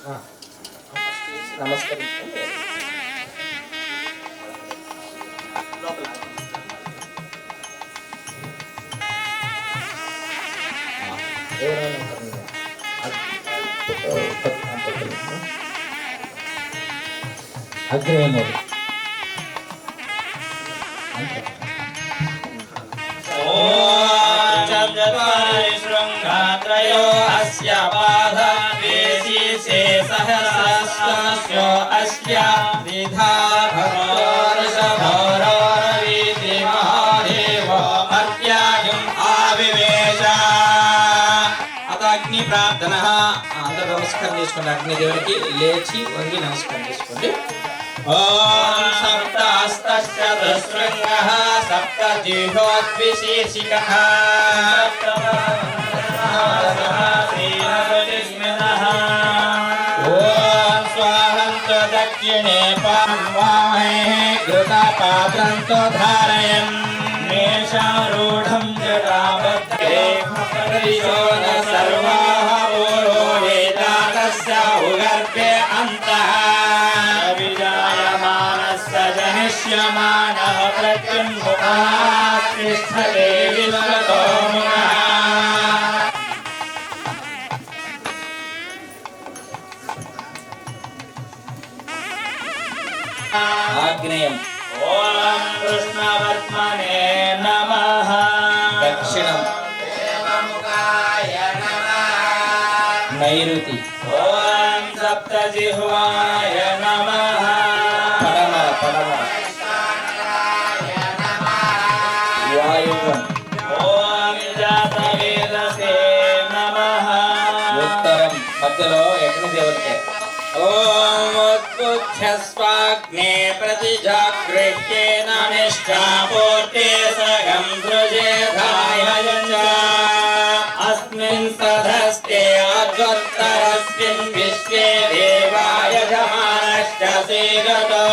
నమస్కరించుకోండి. అగ్రేముడు శృంగాత్రయో అస్య పాదవేశీసే సహస్రస్య అస్య విధాభరోర్షభరోరవీతి మహాదేవో మర్త్యాగం ఆవివేశ. అత అగ్ని ప్రార్థన. అందరూ నమస్కారం చేసుకోండి. అగ్నిదేవునికి లేచి వంగి నమస్కారం చేసుకోండి. ఓం సప్తాస్తస్య దశృంగః సప్తజిహ్వోద్విశీర్షికః ఓం స్వాహం చ దక్షిణే పామహే ఘృతపాత్రం చ ధారయన్ మేషారూఢం జటాబద్ధే పరిశోధ సర్వాః పురోహితాకస్య ఉగర్భే అంతః జనిష్యమానః ప్రత్యున్ముఖः తిష్టతే విశ్వతోముఖः. ఆగ్నేయం. ఓం కృష్ణవర్త్మనే నమః. దక్షిణం. దేవముఖాయ నమః. నైరుతి. ఓం సప్తజిహ్వాయ నమః. వాయువం. ఓం జాతవేదసే నమః. ఉత్తరం. మధ్యలో యజ్ఞ దేవతే. ఓం ఉద్బుధ్యస్వాగ్నే ప్రతిజాగృహ్యేన నిష్ఠాపూర్తే సగం సృజేధాయచ అస్మిన్ సదస్తే అద్వత్తరస్మిన్ విశ్వే దేవాయ జమానశ్చ సేగతో.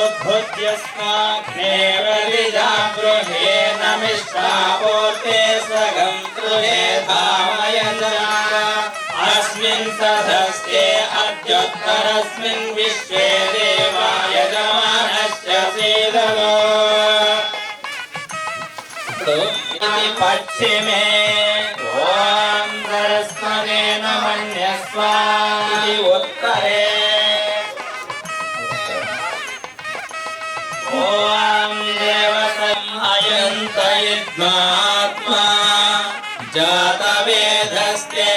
ఉద్భుత్యస్మాగ్నే ప్రతిజాగృహ్యేన నిష్ఠాపూర్తే సగం సృజేధాయచ అస్మిన్ సదస్తే అద్వత్తరస్మిన్ విశ్వే దేవాయ జమానశ్చ సేగతో. ఇది పశ్చిమే. ఓం సరస్వతే నమన్యస్వ. ఇది ఉత్తరే. ఓం దేవసంహయంతయుద్మాత్మా జాతవేదస్తే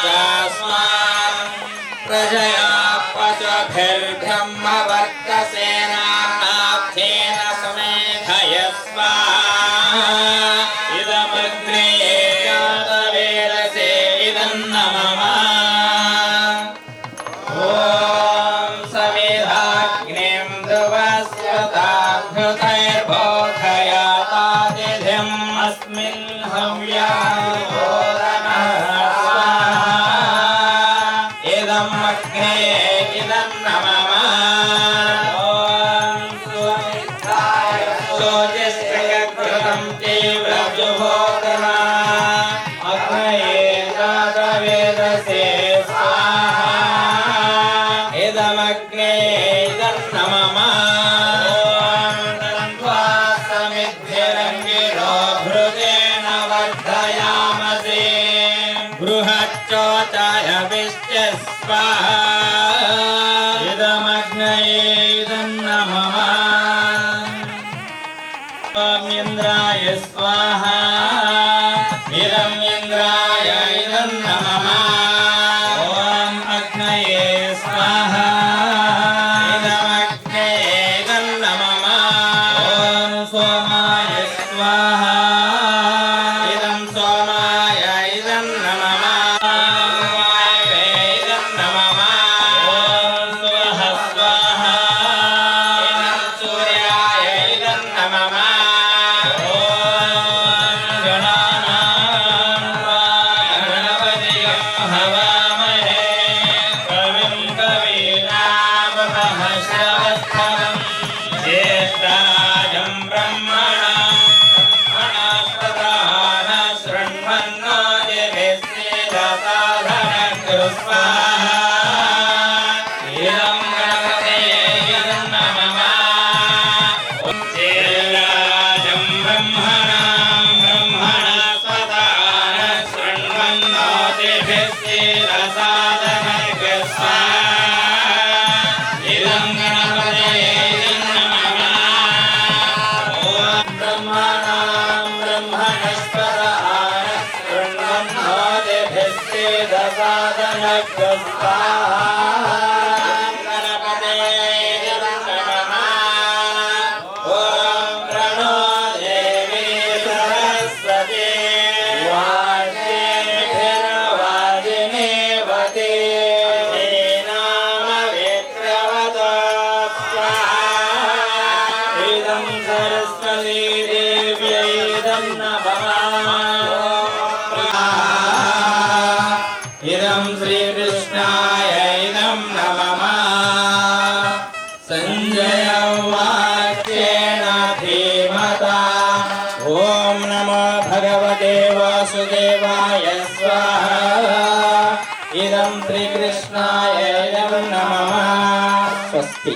వర్ధయాస్మాన్ ప్రజయా పశుభిర్బ్రహ్మవర్చసేనాథేన సమేధయస్వ. ఇదమగ్నే జాతవేదసే ఇదన్నమమ. ఓం సమిధాగ్నిం ధ్రువస్వతాభృతైర్బోధయాతాదిధిం అస్మిన్ హవ్యాయోరనః స్వాహా. ఇదం అగ్నే ఇదన్నమమ. ఓం సుమిత్రాయ శోచిస్త్రయకృతం తీవ్రజుహోదన అగ్నయే జాతవేదసే స్వాహా. ఇదమగ్నే ఇదన్నమమ. ఓం దంధ్వా సమిద్భిరంగిరో భృతేన వర్ధయామసే బృహచ్చోచాయ విశ్చ స్వాహా. ఇదమగ్నయే ఇదన్నమమ. ఓం ఇంద్రాయ స్వాహా. ఇదం ఇంద్రాయ ఇదన్నమమ. ఓం అగ్నయే స్వాహా. ఇదమగ్నయే ఇదన్నమమ. ఓం సోమాయ స్వాహా. ఇదం సోమాయ ఇదన్నమమ. ఇదన్నమమ. ఓం स्वाहा इदं गणपतये इदं नमः चेल्लाजं ब्रह्मणां ब्रह्मणस्पदा शृण्वन्नोतिभिस्तेरसादनर्गः स्वाहा इदं गणपतये इदं नमः ॐ ब्रह्मणां ब्रह्मणस्पदा शृण्वन्नोतिभिस्तेरसादनर्गः स्वाहा इदं श्रीकृष्णाय इदं नमः संजय वाक्येन धीमता ॐ नमो भगवते वासुदेवाय स्वाहा इदं श्रीकृष्णाय इदं नमः स्वस्ति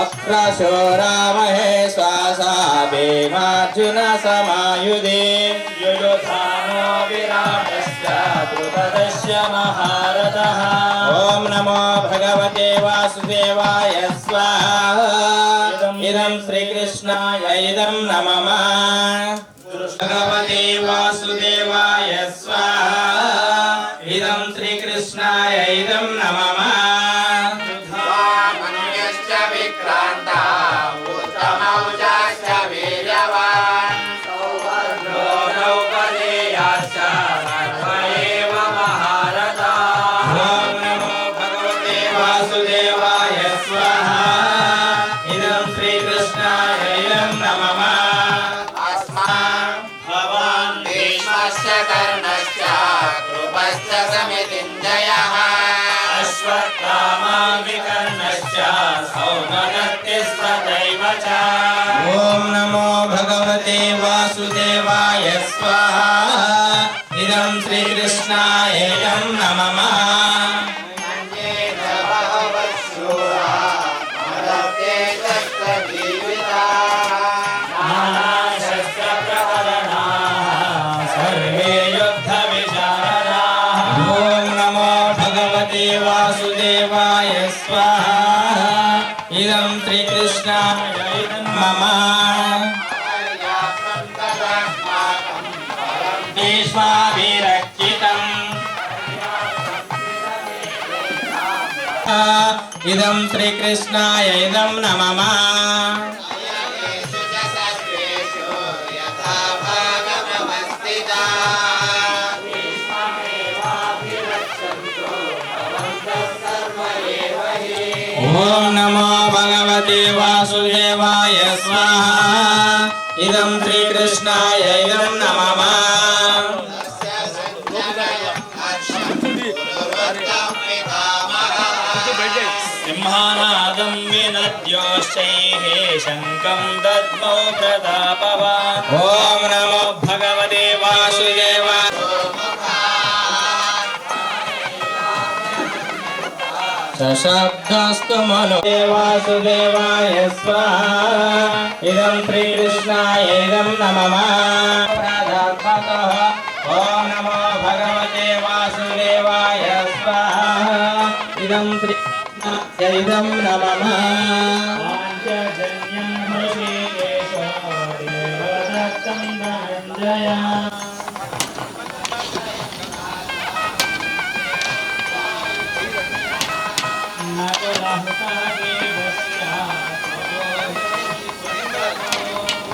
अप्रशोरामहे स्वासा भीमार्जुन समायुधे युयुधानो विराटस्य द्रुपदस्य महारथः ॐ नमो भगवते वासुदेवाय स्वाहा इदं श्रीकृष्णाय इदं नमः भगवते वासुदेवाय स्वाहा इदं श्रीकृष्णाय इदं नमः विक्रांता उत्तमौजाश्च वीर्यवान् सौवर्णो नौपदेयाश्च सर्व एव महारथाः ॐ नमो भगवते वासुदेवाय स्वाहा इदं श्रीकृष्णाय इदं नमः अस्मान् भवान् भीष्मश्च कर्णश्च कृपश्च समितिञ्जयः अश्वत्थामा विकर्णश्च सौमदत्तिस्तथैव च ॐ नमो भगवते वासुदेवाय स्वाहा इदं श्रीकृष्णाय इदं नमः अन्येन बहवः शूरा मदत्ते तत्त्वजीविताः नानाशस्त्रप्रहरणाः सर्वे युद्धविशारदाः ॐ नमो भगवते वासुदेवाय स्वाहा इदं श्रीकृष्णाय इदं मम भीष्माभिरक्षितम् इदं श्रीकृष्णाय इदं नमः यथा भागमवस्थिताः ॐ नमो भगवते वासुदेवाय स्वाहा इदं श्रीकृष्णाय इदं नमः सिंहानादं विनद्योश्चैः शङ्खं दद्मौ प्रतापवान् ॐ नमो भगवते वासुदेवाय सशब्दस्तु मनो वासुदेवाय स्वाहा इदं श्रीकृष्णाय इदं नमः ॐ नमो भगवते वासुदेवाय स्वाहा इदं श्रीकृष्णाय इदं नमः पाञ्चजन्यं हृषीकेशो देवदत्तं धनञ्जय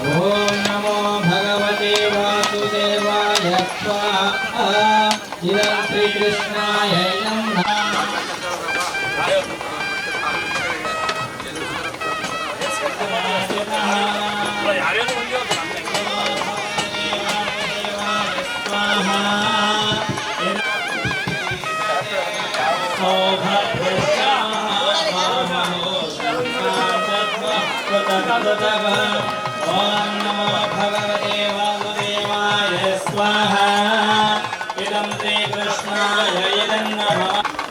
ॐ नमो भगवते वासुदेवाय स्वाहा इदं श्रीकृष्णाय इदं नमः ॐ नमो भगवते वासुदेवाय स्वाहा इदं श्रीकृष्णाय इदं नमः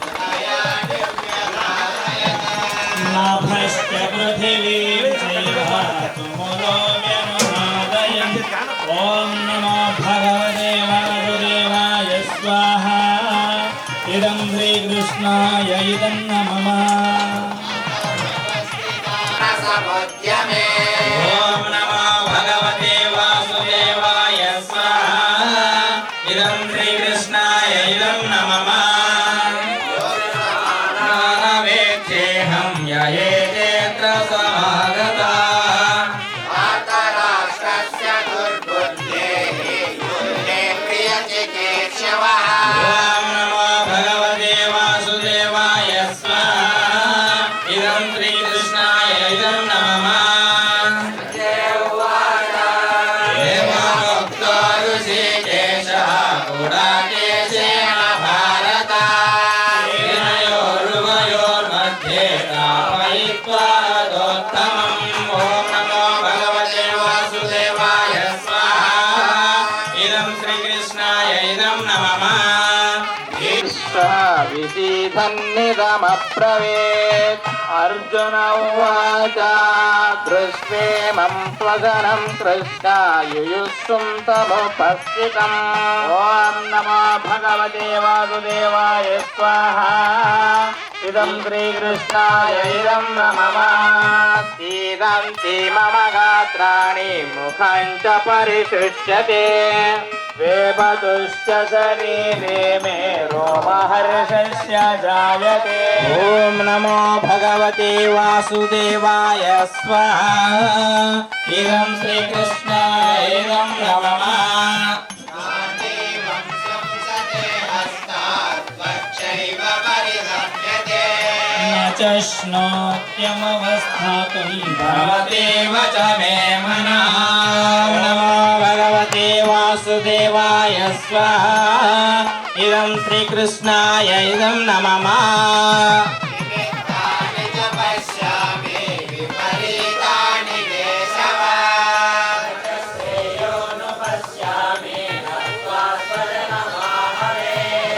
पृथिवीं चैव तुमुलो व्यनुनादयन् ॐ नमो भगवते वासुदेवाय स्वाहा इदं श्रीकृष्णाय इदं नमः रसमुद्यमे ॐ नमो भगवते वासुदेवाय स्वाहा इदं श्रीकृष्णाय इदं नमः ज्ञानवेद्येऽहं ययेतेऽत्र समागता वार्तराष्ट्रस्य दुर्बुद्धेः युद्धे प्रियचिकीर्षवः ॐ नमो भगवते वासुदेवाय स्वाहा इदं श्रीकृष्णाय इदं नमः देवोक्तो ऋषिकेशः गुडाकेशेन भारत सेनयोरुभयोर्मध्ये स्थापयित्वा रथोत्तमम् ॐ नमो भगवते वासुदेवाय स्वाहा इदं श्रीकृष्णाय इदं नमः विसीधन्निदमब्रवीत् अर्जुन उवाच दृष्ट्वेमं स्वजनं कृष्ण युयुत्सुं तमुपस्थितम् ॐ नमो भगवते वासुदेवाय स्वाहा इदं श्रीकृष्णाय इदं नमः सीदन्ति मम गात्राणि मुखं च परिशुष्यते वेपतुश्च शरीरे मे रोमहर्षस्य जायते ॐ नमो भगवते वासुदेवाय स्वाहा इदं श्रीकृष्णाय इदं नमः न च श्नोत्यमवस्थातुं भवतेव च मे मनः नमो भगवते वासुदेवाय स्वाहा इदं श्रीकृष्णाय इदं नमः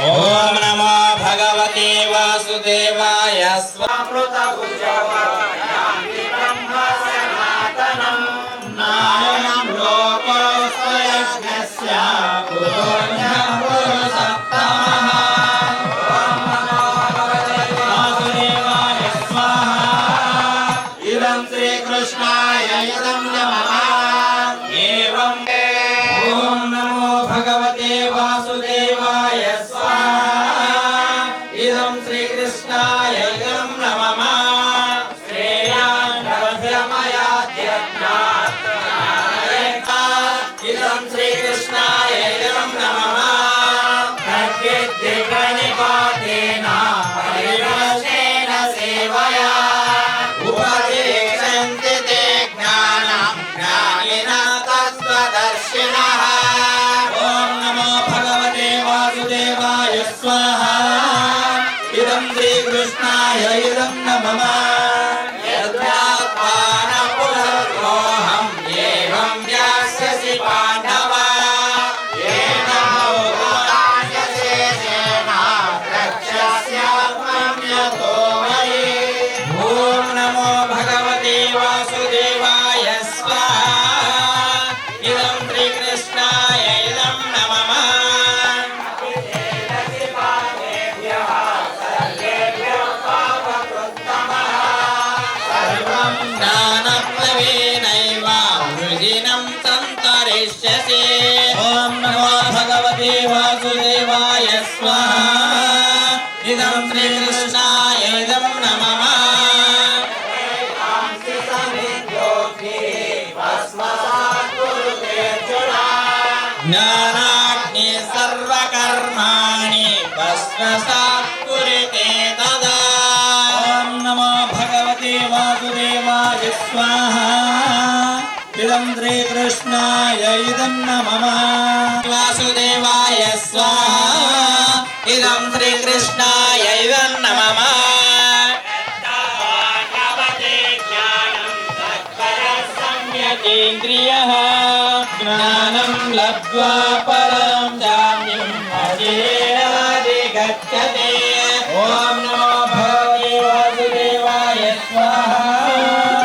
ॐ नमो भगवते वासुदेवाय नायं लोकोऽस्मयज्ञस्य पुरोऽन्यः पुरुषोत्तमः वासुदेवाय स्वाहा इदं श्रीकृष्णाय इदं नमः एवं ॐ नमो भगवते वासुदेवाय स्वाहा इदं श्रीकृष्णाय इदं नमः इदं श्रीकृष्णाय इदं नमः प्रकृतिप्रणिपातेन परिवेशेन सेवया उपदेशन्ति ते ज्ञानं ज्ञानिनः तत्त्वदर्शिनः ॐ नमो भगवते वासुदेवाय स्वाहा इदं श्रीकृष्णाय इदं नमः पांडव येन रक्षस्यात्मन्यतो मयि ॐ नमो भगवते वासुदेवाय स्वाहा इदं श्रीकृष्णाय इदं नमः सर्वं ज्ञानप्लवेनैव वृजिनं सन्तरिष्यसि ॐ नमो भगवते वासुदेवाय स्वाहा इदं श्रीकृष्णाय इदं नमः ज्ञानाग्नि सर्वकर्माणि भस्मसात् कुरुते तदा ॐ नमो भगवते वासुदेवाय स्वाहा इदं श्रीकृष्णाय इदं नमः वासुदेवाय स्वाहा इदं श्रीकृष्णाय इदं नमः सम्यकेन्द्रियः ज्ञानं लब्ध्वा परं जाम्यं अजेनाधिगच्छते ॐ नमो भगवते वासुदेवाय स्वाहा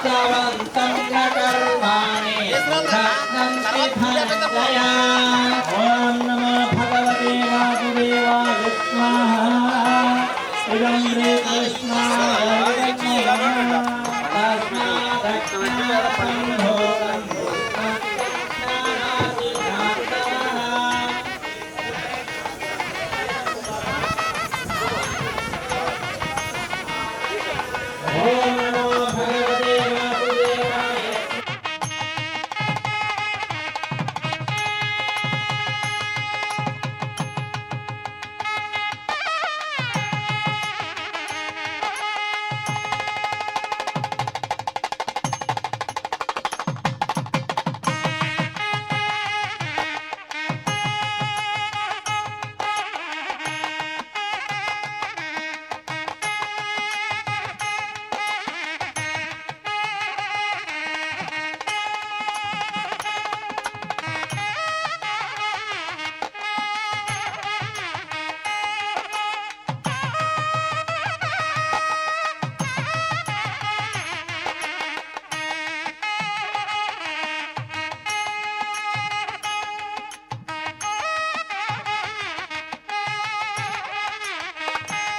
यत्तवन्तं न कर्माणि भग्नन्ति धनञ्जय। ॐ नमो भगवते वासुदेवाय स्वाहा। इदं श्रीकृष्णाय नमः।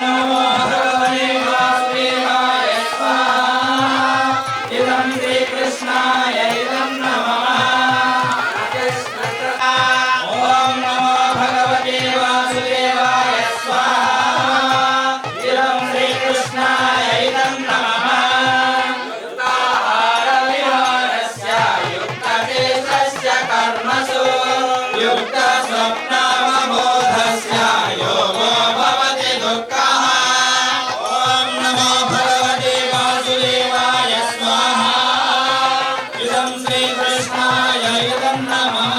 नमो भगवते वासुदेवाय स्वाहा। इदं श्रीकृष्णाय इदं नमः। ॐ नमो भगवते वासुदेवाय स्वाहा। इदं श्रीकृष्णाय इदं नमः। युक्ताहारविहारस्य युक्तदेशस्य कर्मसु युक्तस्वप्नावबोधस्य योगो भवति दुःखः। ॐ नमो भगवते वासुदेवाय स्वाहा। इदं श्रीकृष्णाय इदं नमः।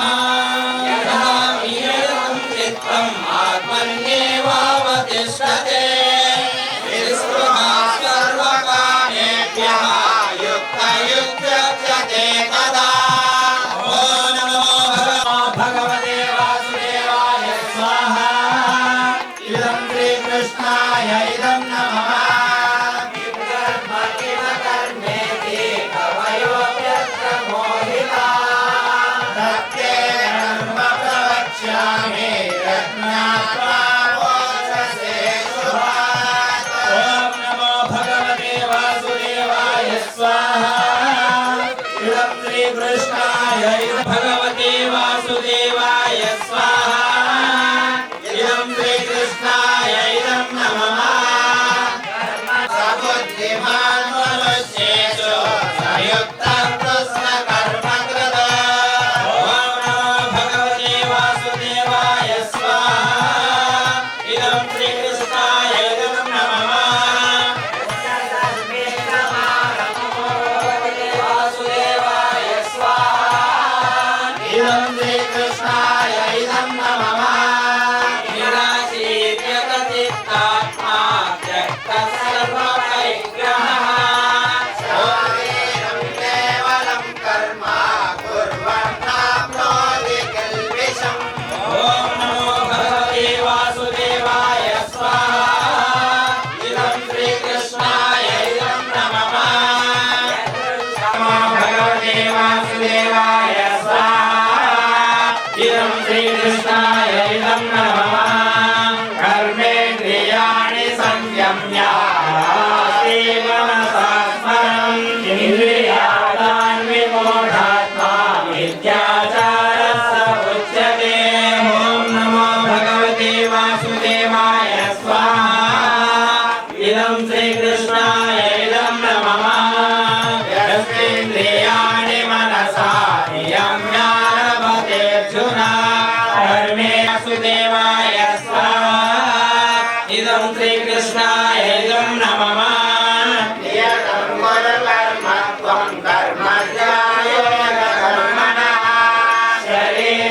यदा विहेयं चित्तम् आत्मन्येवावतिष्ठते निःस्पृहा सर्वकामेभ्यः युक्तयुक्तस्य तदा। ॐ नमो भगवते वासुदेवाय स्वाहा। इदं श्रीकृष्णाय इदं नमः। कर्मेति कवयोऽप्यत्र मोहिताः। सत्ये कर्म प्रवक्ष्यामि यज्ञात्वा मोक्षसे शुभात्। ॐ नमो भगवते वासुदेवाय स्वाहा। इदं श्रीकृष्णाय इदं भगवते वासुदेवाय स्वाहा। इदं श्रीकृष्णाय इदं नमः। सबुद्धिमान् मनुष्येषु संयुक्तः कृष्णकर्मकृत्। ॐ नमो भगवते वासुदेवाय स्वाहा। इदं श्रीकृष्णाय इदं नमः। वासुदेवाय स्वाहा। इदं श्रीकृष्णाय इदं नमः। निराशीर्यतचित्तात्मा त्यक्तसर्वपरिग्रहः शरीरं केवलं कर्म कुर्वन्नाप्नोति किल्बिषम्। ॐ नमो भगवते वासुदेवाय स्वाहा। इदं श्रीकृष्णाय इदं नमः। नमो भगवते वासुदेवाय स्वाहा। इदं श्रीकृष्णाय इदं नमः। कर्मेन्द्रियाणि संयम्य मनसा स्मरन् इन्द्रियाणान् विमूढात्मा मिथ्याचारः स उच्यते। ॐ नमो भगवते वासुदेवाय स्वाहा। इदं श्रीकृष्णाय इदं नमः। यस्मिन्द्रियाणि मनसा नियम्य लभतेऽर्जुन कर्मे वासुदेवाय स्वाहा। इदं श्रीकृष्णाय इदं नमः। नियतं कर्मत्वं कर्मज्ञायोगकर्मणः शरीरयात्राभिजते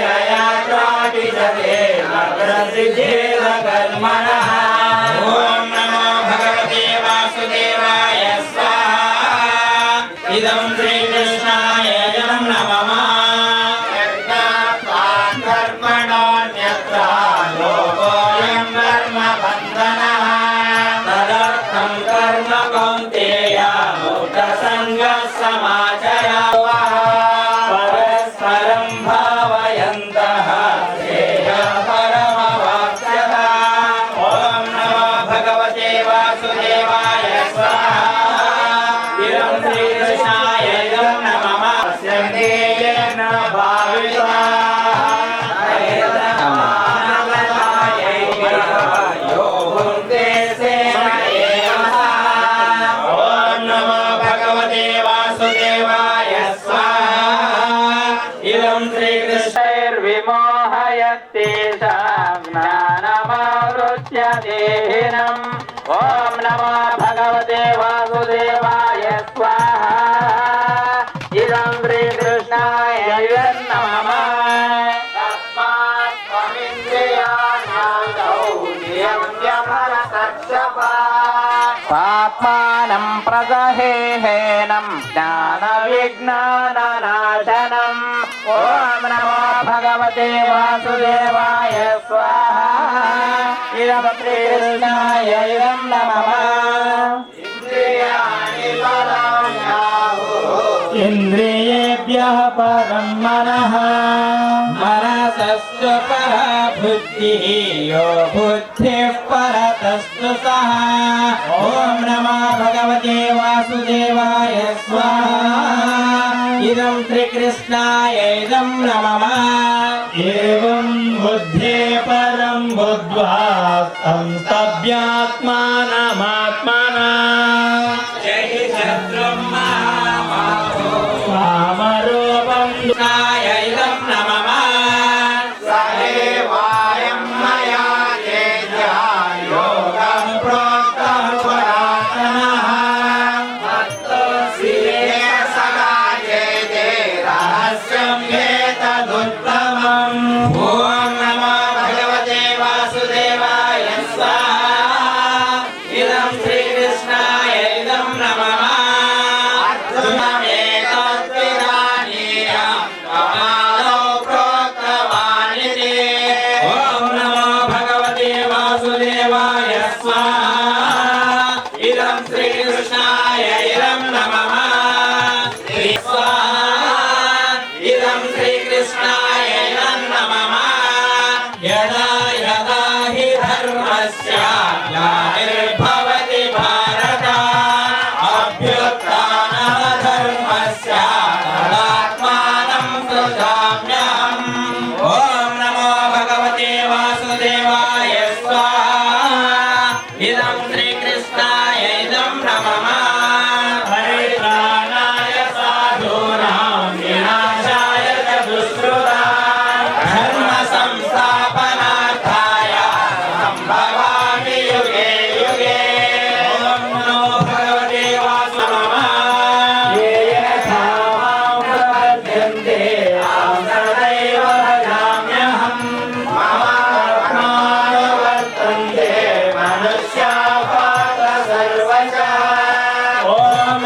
अग्रसिद्धेन कर्मणः। ॐ नमो भगवते वासुदेवाय स्वाहा। इदं श्रीकृष्णाय इदं नमः। कर्मणोऽन्यत्र लोकोऽयं कर्मबन्धनः। तदर्थं कर्म कौन्तेय मूढसङ्गः मोहयत्येषां ज्ञानमावृत्य देहिनम् ॐ नमो भगवते वासुदेवाय स्वाहा इदं श्रीकृष्णाय नमः तस्मात् त्वमिन्द्रियाण्यादौ नियम्य भरतर्षभा पाप्मानं प्रदहेहेनं ज्ञानविज्ञाननाशनम् ॐ नमो भगवते वासुदेवाय स्वाहा इदं श्रीकृष्णाय इदं नमः इन्द्रियाणि पराण्याहुः इन्द्रियेभ्यः परं मनः मनसस्तु परा बुद्धिः यो बुद्धिः परतस्तु सः ॐ नमो भगवते वासुदेवाय स्वाहा इदं श्रीकृष्णाय इदं नमः एवं बुद्धे परं बुद्ध्वा संस्तभ्यात्मानमात्मना जय शत्रुं कामरूपं दुःखाय इदं नमः सदेवायं मया तेजः योगं प्रोक्तं पुरातनः मत्तोऽसि सदा चेते रहस्यं एतदुत्तमम् ॐ नमो भगवते वासुदेवाय स्वाहा इदं श्रीकृष्णाय इदं नमः अर्जुनमेतद्विजानीयं प्रमादौ प्रोक्तवानिति ॐ नमो भगवते वासुदेवाय स्वाहा इदं श्रीकृष्णाय इदं नमः इदं श्रीकृष्णाय इदं नमः यदा यदा हि धर्मस्य ग्लानिर्भवति भारत अभ्युत्थानधर्मस्य तदात्मानं सृजाम्यहम् ॐ नमो भगवते वासुदेवाय स्वाहा इदं श्रीकृष्णाय इदं नमः परित्राणाय साधूनां विनाशाय च दुष्कृतां धर्म संस्थापनार्थाय सम्भवामि युगे युगे ॐ नमो भगवते वासुदेवाय ये यथा मां प्रपद्यन्ते तां सदैव भजाम्यहम् ममात्मानुवर्तन्ते मनुष्याः पात्र सर्वशः ॐ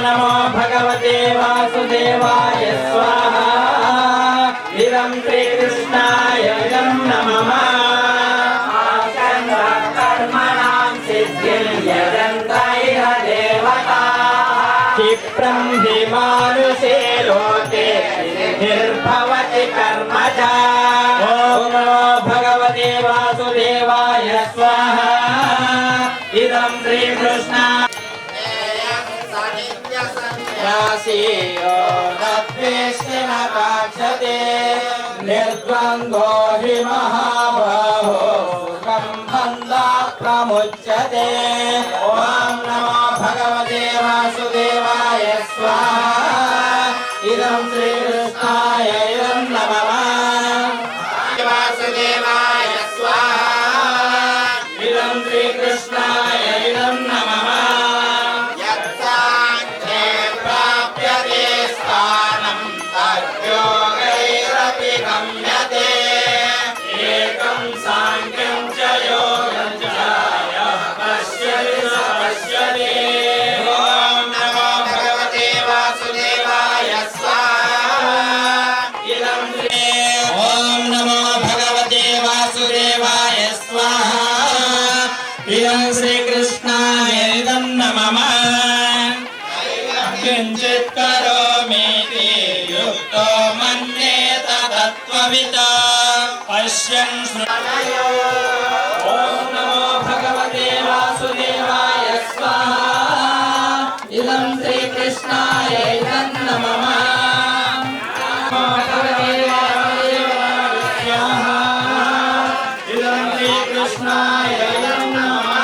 नमो भगवते वासुदेवाय स्वाहा इदं श्रीकृष्णाय इदं नमः कर्मणां सिद्धिं यजन्त इह देवताः क्षिप्रं हि मानुषे लोके सिद्धिर्भवति कर्मजा ॐ नमो भगवते वासुदेवाय स्वाहा इदं श्रीकृष्णाय राशियो नद्वेष्टि न काक्षते निर्द्वन्द्वो हि महाबाहो सुखं बन्धात् प्रमुच्यते ॐ नमो भगवते वासुदेवाय स्वाहा इदं श्रीकृष्णाय इदं नमः वासुदेवाय स्वाहा इदं श्रीकृष्णाय इदं नमः गम्यते एकं सांख्यं च योगं च पश्यति स पश्यति ॐ नमो भगवते वासुदेवाय स्वाहा इदं ॐ नमो भगवते वासुदेवाय स्वाहा इदं श्रीकृष्णाय इदं नमः किञ्चित् करोमीति युक्तो मन्येत तत्त्ववित् पश्यन् शृणयो ॐ नमो भगवते वासुदेवाय स्वाहा इदं श्रीकृष्णाय इदं नमः भगवते वासुदेवाय स्वाहा इदं श्रीकृष्णाय इदं नमः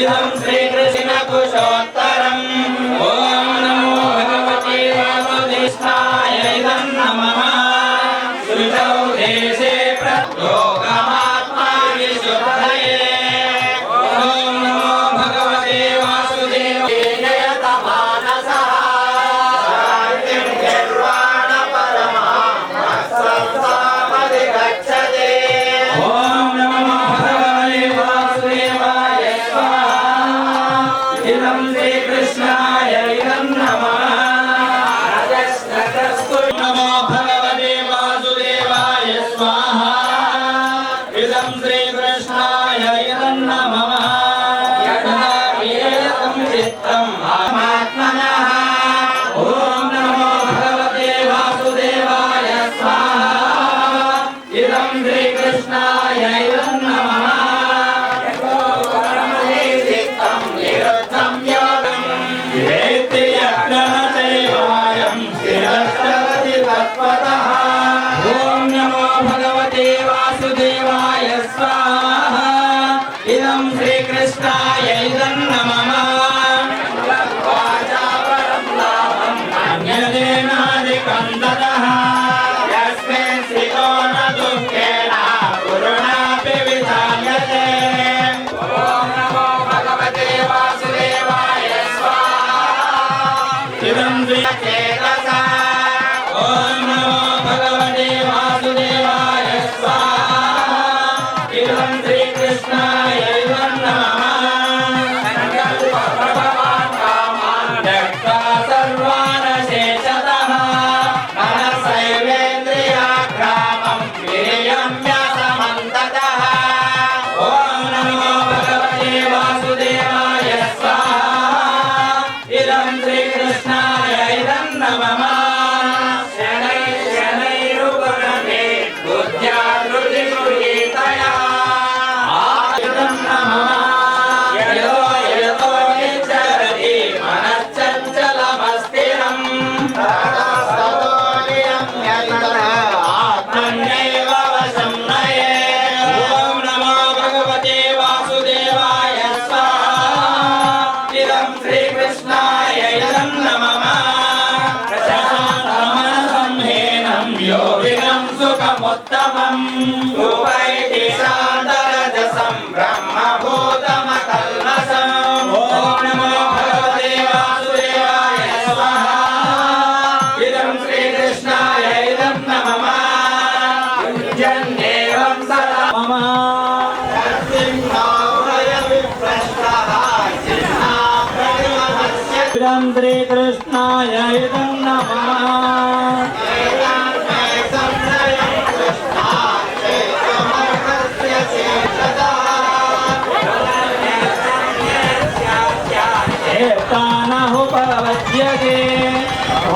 इदं श्रीकृष्ण कुशोत्तरम् ॐ नमो भगवते वासुदेवाय इदं नमः शुचौ देशे प्रयोगमात्मा विशुद्धये ॐ नमो भगवते वासुदेवाय जयतमानसः शान्तिं निर्वाण परमामधिगच्छते ॐ नमो भगवते वासुदेवाय इदं श्रीकृष्णाय इदं नमः नमो भगवते वासुदेवाय स्वाहा इदं श्रीकृष्णाय इदं नमः यदा वियतं चित्तं आत्मनः ॐ नमो भगवते वासुदेवाय स्वाहा इदं श्रीकृष्णाय इदं नमः ॐ नमो भगवते वासुदेवाय स्वाहा इदं श्रीकृष्णाय इदं नमः अन्यदेनादिकं ददः यस्मिन् स्थितो न दुःखेन गुरुणापि विधायते ॐ नमो भगवते वासुदेवाय स्वाहा इदं श्रीचेतसा ॐ नमो भगवते वासुदेवाय स्वाहा इदं श्रीकृष्णाय इदं नमः संकल्पप्रभवान् कामान् त्यक्त्वा सर्वान् शेषतः मनसैवेन्द्रियाग्रामं विनियम्य समन्ततः ॐ नमो भगवते वासुदेवाय स्वाहा इदं श्रीकृष्णाय इदं नमः योगिनं सुखमुत्तमम् उपैति शान्तरजसं ब्रह्मभूतमकल्मषम् ॐ नमो भगवते वासुदेवाय स्वाहा इदं श्रीकृष्णाय इदं नमः युञ्जन्नेवं सदा मम इदं श्रीकृष्णाय इदं नमः उपवद्यते ॐ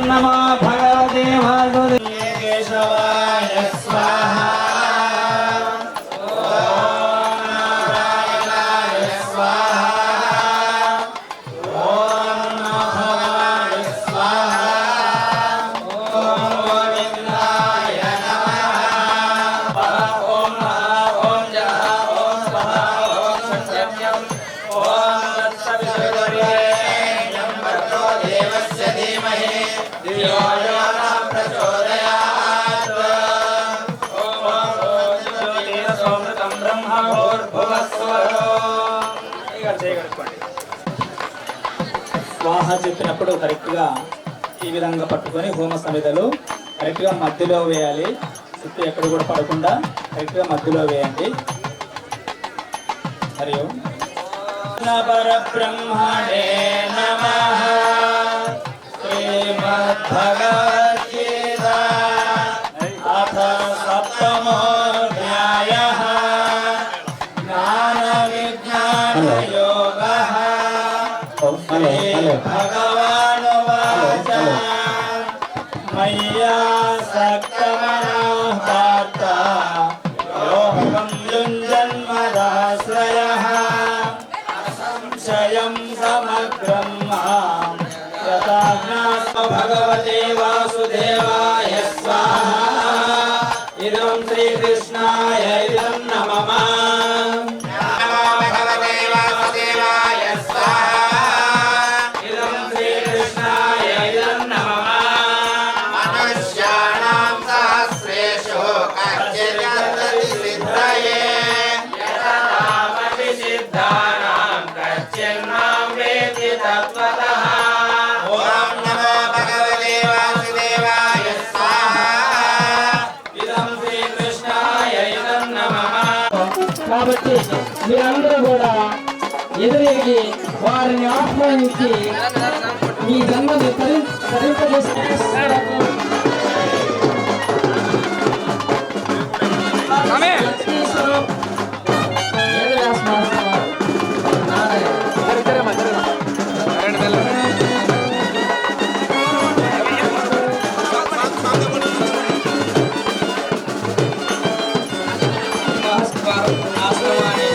नमो भगवते वासुदेवाय केशवाय स्वाहा ॐ नारायणाय स्वाहा ॐ भगवाय स्वाहा ॐ गोविन्दाय नमः ॐ ॐ जः ॐ स्वाहा ॐ सत्यं ॐ तत्सवितुर्वरेण्यं స్వాహ చెప్పినప్పుడు కరెక్ట్గా ఈ విధంగా పట్టుకొని హోమ సమిధలు కరెక్ట్గా మధ్యలో వేయాలి. చుట్టూ ఎక్కడ కూడా పడకుండా కరెక్ట్గా మధ్యలో వేయండి. మరియు పరబ్రహ్మణే నమః శ్రీమద్భగవద్గీతా అథ సప్తమోऽధ్యాయः జ్ఞానవిజ్ఞానయోగः భగవానువాచ మయ్యాసక్తమనః పార్థ యోగం యుञ्जन्मदाश्रयः संशयं समग्रं मां यथा भगवते वासुदेवाय स्वाहा इदं श्रीकृष्णाय इदं नमः नमो भगवते वासुदेवाय వచ్చి మీరందరూ కూడా ఎదురేగి వారిని ఆహ్వానించి మీ జన్మని తరింపజేసే ఆశ్రమాన్ని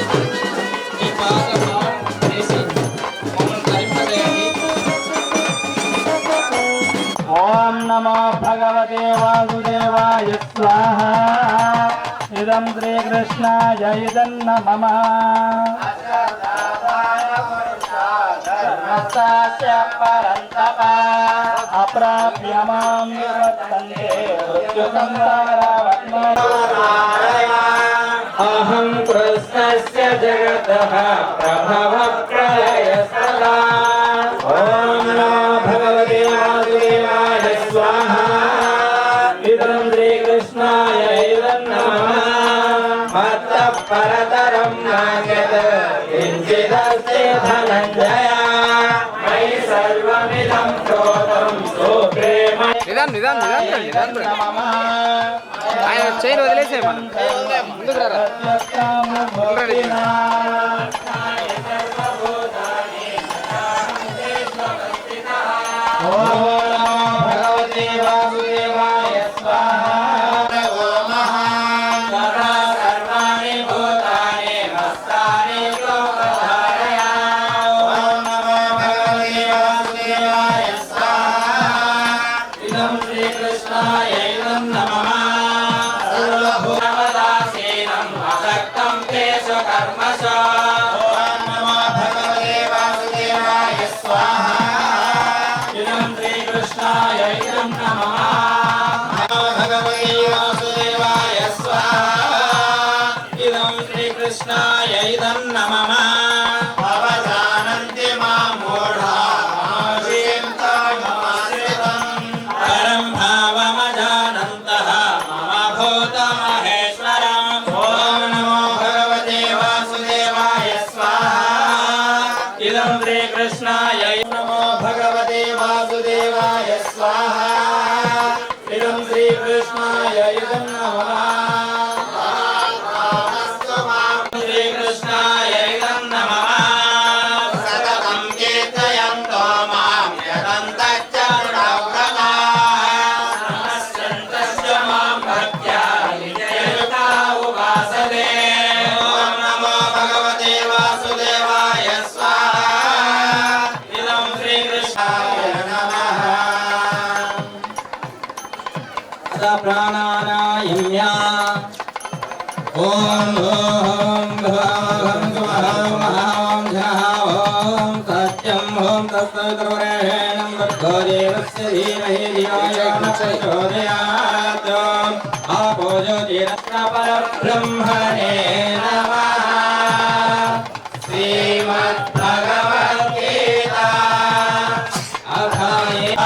ఈ పాద భావం చేసి మమ్మల్ని తరింపజేయండి. ఓం నమో భగవతే వాసుదేవాయ స్వాహ. ఇదం శ్రీకృష్ణాయ ఇదన్న మమ. ధర్మస్య పరంతప అప్రాప్య మాం నివర్తంతే అహం కృష్ణస్య జగతః ప్రభవః ప్రళయస్థలా. ఓం నమో భగవతే వాసుదేవాయ స్వాహ. ఇదం శ్రీకృష్ణాయ ఇదం నమః. మత్తః పరతరం నాస్తి కించిదస్తి ధనంజయ. మయి సర్వమిదం ప్రోతం సుప్రేమ. ఆయన చైన్ వదిలేసే మనం ముందుకు రా. భగవతే వాసుదేవాయ స్వాహ. సర్వాణి భూతాని మస్తాని లోకధారయ. ఓం నమో భగవతే వాసుదేవాయ స్వాహ. ఇదం శ్రీకృష్ణాయ ఇదం నమః. సర్వభూతమదాసీనం అసక్తం తేషు కర్మసు. ఓం నమో భగవతే వాసుదేవాయ స్వాహ. ఇదం శ్రీకృష్ణాయ ఇదం నమః. భగవతే వాసుదేవాయ స్వాహ. ఇదం శ్రీకృష్ణాయ ఇదం నమః. అవజానంతి మాం మూఢామాశ్రితం పరం భావమజానంతః మమ భూతమహేశ్వరం. ఓం నమో భగవతే వాసుదేవాయ స్వాహ. ఇదం శ్రీకృష్ణాయ నమో భగవతే వాసుదేవాయ స్వాహ. ఇదం శ్రీకృష్ణాయ ఇదం నమః. శ్రీకృష్ణాయ ఇదం నమః. సతతం కీర్తయంతో మాం యతంతశ్చ నృఢవ్రతాః. నమస్యంతశ్చ మాం భక్త్యా నిత్యయుక్తా ఉపాసతే. ఓం నమో భగవతే వాసుదేవాయ స్వాహ. ఇదం శ్రీకృష్ణాయ నమః. అథ ప్రాణానాయమ్యా. ఓం ఓం భవం సుమహం మహాం ఝః. ఓం సత్యం ఓం తత్సవితుర్వరేణ్యం భర్గో దేవస్య ధీమహి ధియో యో నః ప్రచోదయాత్. ఆపో జ్యోతిరస్య పరబ్రహ్మణే నమః. శ్రీమద్భగవద్గీతా అథాయేః.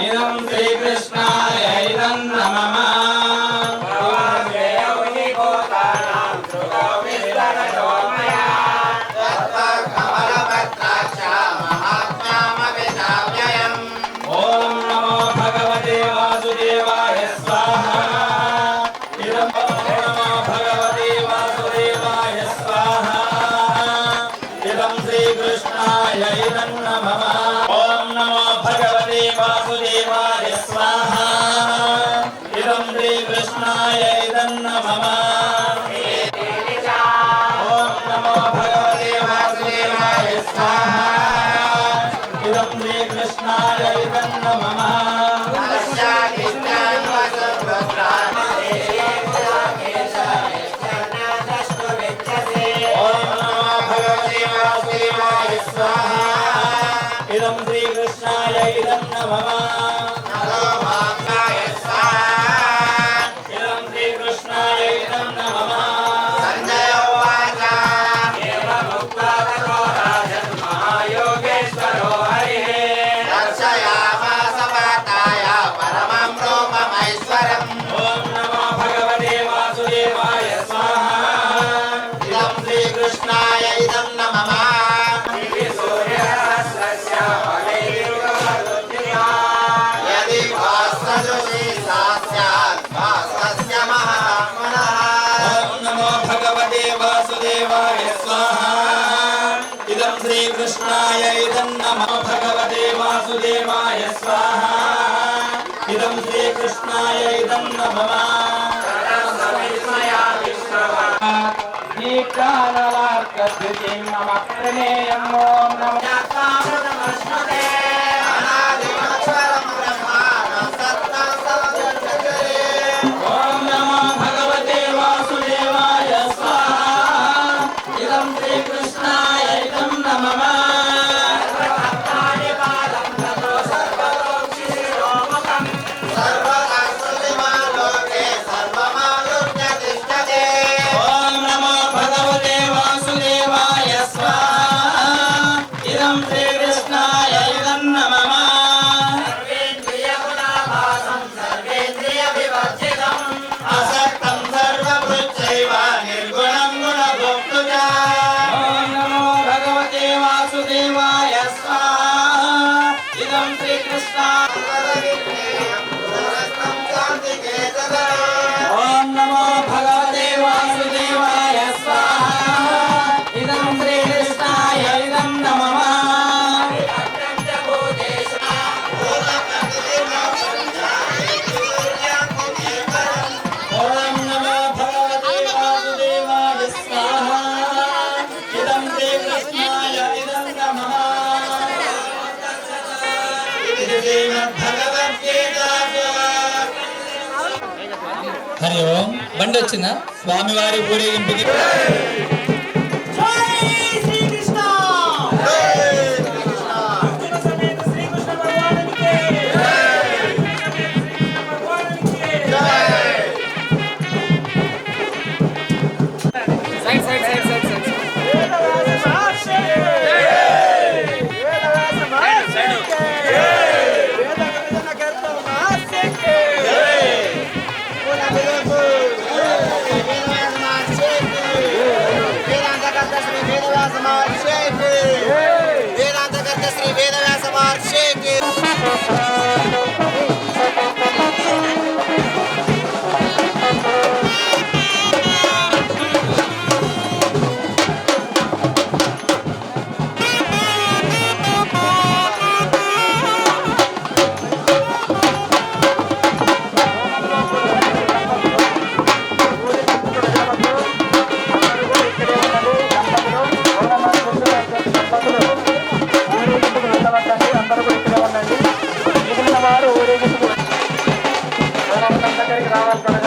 ఇదం శ్రీకృష్ణాయ ఇదం నమః. ఓం నమో భగవతే వాసుదేవాయ స్వాహ. ఇదం నమో భగవతే వాసుదేవాయ స్వాహ. ఇదం శ్రీకృష్ణాయ ఇదం నమః. ఓం నమో భగవతే వాసుదేవాయ స్వాహ. ఇదం శ్రీకృష్ణాయ ఇదం నమః. ఓం నమో భగవతే వాసుదేవాయ స్వాహ. ఇదం శ్రీకృష్ణాయ ఇదం నమః. ఓం నమో భగవతే వాసుదేవాయ స్వాహ. ఇదం శ్రీకృష్ణాయ ఇదం నమః. ఇదం శ్రీకృష్ణాయ ఇదం నమః. మహాయోగేశ్వరో హరిః. ఓం నమో భగవతే వాసుదేవాయ స్వాహ. శ్రీకృష్ణాయ ఇదం నమో భగవతే వాసుదేవాయ స్వాహా ఇదం శ్రీకృష్ణాయ ఇదం నమః దీక్షానలార్కద్వితీం మమ ప్రణేయం ఓం నమో ఓం నమో భగవతే వాసుదేవాయ స్వాహా ఇదం శ్రీకృష్ణాయ ఇదం నమః ఓం నమో భగవతే వాసుదేవాయ స్వాహా ఇదం శ్రీకృష్ణాయ ఇదం నమః అసక్తం సర్వభృచ్చైవ నిర్గుణం గుణభోక్తృ చ. ఓం నమో భగవతే వాసుదేవాయ స్వాహా ఇదం శ్రీకృష్ణాయ ఓం నమో భగవతే వాసుదేవాయ స్వాహా ఇదం శ్రీకృష్ణాయ ఇదం నమః ఓం నమో భగవతే వాసుదేవాయ స్వాహా ఇదం శ్రీకృష్ణాయ ఇదం నమః ఇది శ్రీమద్భగవద్గీత. హరి ఓం. బండి వచ్చిందా స్వామివారి ఊరేగింపుకి? Side side side side side వేదాంతకర్త శ్రీ వేదవ్యాస మహర్షికి అందరూ కూడా ఇక్కడే ఉండండి. మిగిలిన వారు ఊరేగింపు దగ్గరికి రావాలి.